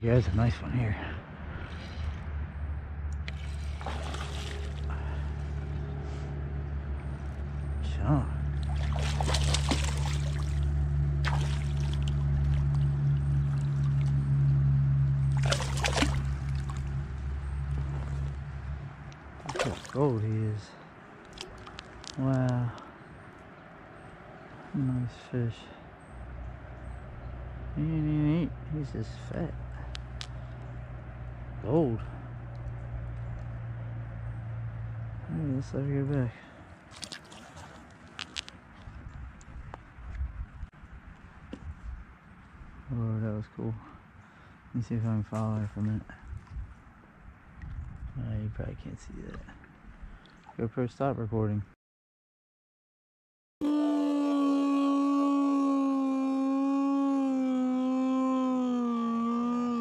Yeah, there's a nice one here. Sure. Look how gold he is. Wow. Nice fish. He ain't even eat. He's just fat. Gold. Hey, let's let her go back. Oh, that was cool. Let me see if I can follow her for a minute. You probably can't see that. GoPro, stop recording.